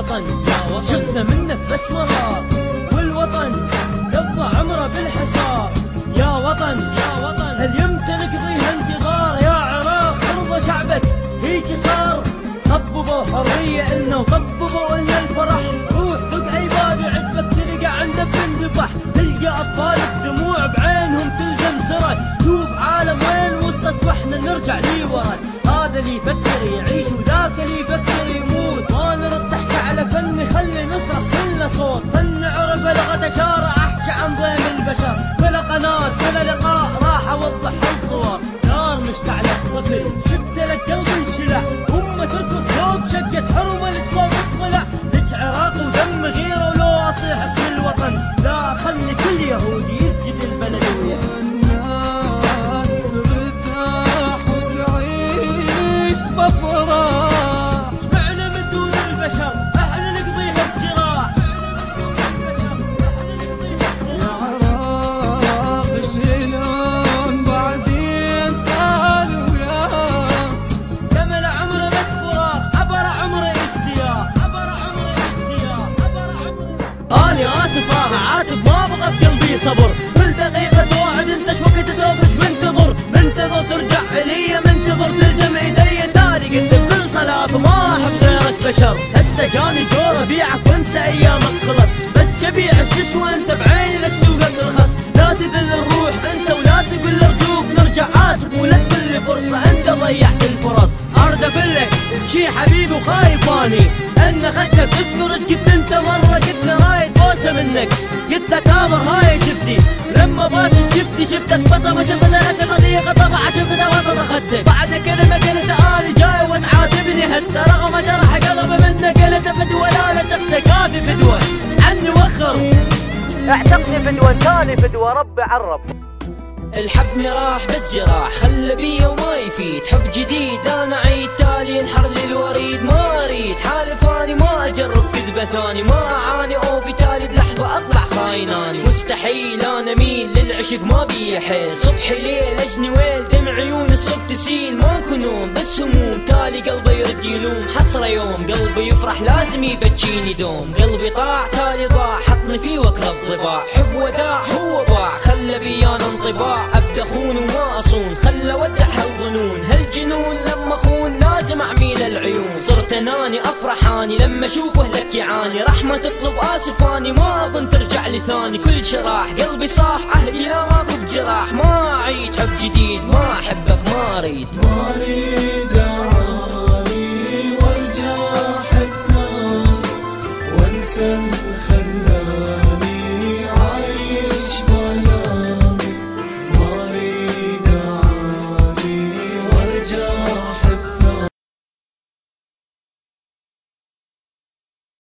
وطن شفنا منك بس مرة، والوطن قضى عمره بالحصار. يا وطن هل يمتى نقضيها انتظار؟ يا عراق ارضى شعبك هيك صار. طببوا حرية إلنا وطببوا إلنا الفرح. روح ذق أي باب يعجبك تلقى عنده بندبح. تلقى أطفال الدموع بعينهم تلزم سرى. شوف عالم وين وصلت واحنا نرجع لي ورا. هذا اللي يفكر يعيش وذاك اللي يفكر يموت. ما نرد تحكي على فن خلي نصرخ كلنا صوت. فن عرف لغة اشارة احكي عن ضيم البشر. بلا قناة بلا لقاء راح اوضح الصور. نار مشتعلة طفل شفت لك قلب انشلع. امة تركض ثوب شقت حرمة للصوت اصطلع. لك عراق ودم غيره ولو اصيح اسم الوطن. لا خلي كل يهودي يسجد البلد ويحكي. الناس ترتاح وتعيش بفرح. شبعنا من دون البشر احنا نقضيها بجراح. يا عراق شيلون بعدين تعال وياه. كمل عمره بس فراق عبر عمره اشتياق. أنا آسف عاتب ما بقى بقلبي صبر. كل دقيقة توعد انت شو وقت توقف منتظر ترجع لي منتظر تلزم ايدي تالي قد بكل صلاة ما احب غيرك بشر. هسه جاني دور ابيعك وانسى ايامك خلص. بس شبيع الجسوة انت بعيني لك سوقك رخص. لا تذل الروح انسى ولا تقول ارجوك نرجع. اسف ولا تقول لي فرصة انت ضيعت الفرص. ارد اقولك شي حبيبي وخايف اني ان اخذتك. تذكر ايش قلت انت مرة قلت لي رايد بوسة منك. قلت لك تامر هاي شفتي لما باسش شفتك بصمة. شفت لك صديقة طبعا شفتها وسط اخذتك. بعد كذا ما قلت اني جاي وتعاتبني. هسه رغم جرح قلبي منك قلت فدوة. لا تنسى كافي فدوة عني وخر. اعتقني فدوة ثاني فدوة ربي عرب. الحبني راح بس جراح خلى بيا وما يفيد. حب جديد انا عيد تالي ينحر لي الوريد. ما اريد حالف اني ما اجرب كذبة ثاني. ما اعاني اوفي تالي بلحظة اطلع خايناني. مستحيل انا ميل للعشق ما بي حيل. صبحي ليل اجني ويل دمع عيون الصبح تسيل. ماكو نوم بس هموم تالي قلبي يرد يلوم. حسرة يوم قلبي يفرح لازم يبجيني دوم. قلبي طاع تالي ضاع حطني فيه واكره الضباع. حب وداع هو باع خلى بيانا انطباع. ابدا اخون وما اصون خلى ودع هالظنون. هالجنون لما اخون لازم اعميل العيون. صرت اناني افرح اني لما اشوفه لك يعاني. رحمة تطلب اسف اني ما اظن ترجع لي ثاني. كل شراح قلبي صاح عهدي لا ماكو بجراح. ما اعيد حب جديد ما احبك ما اريد.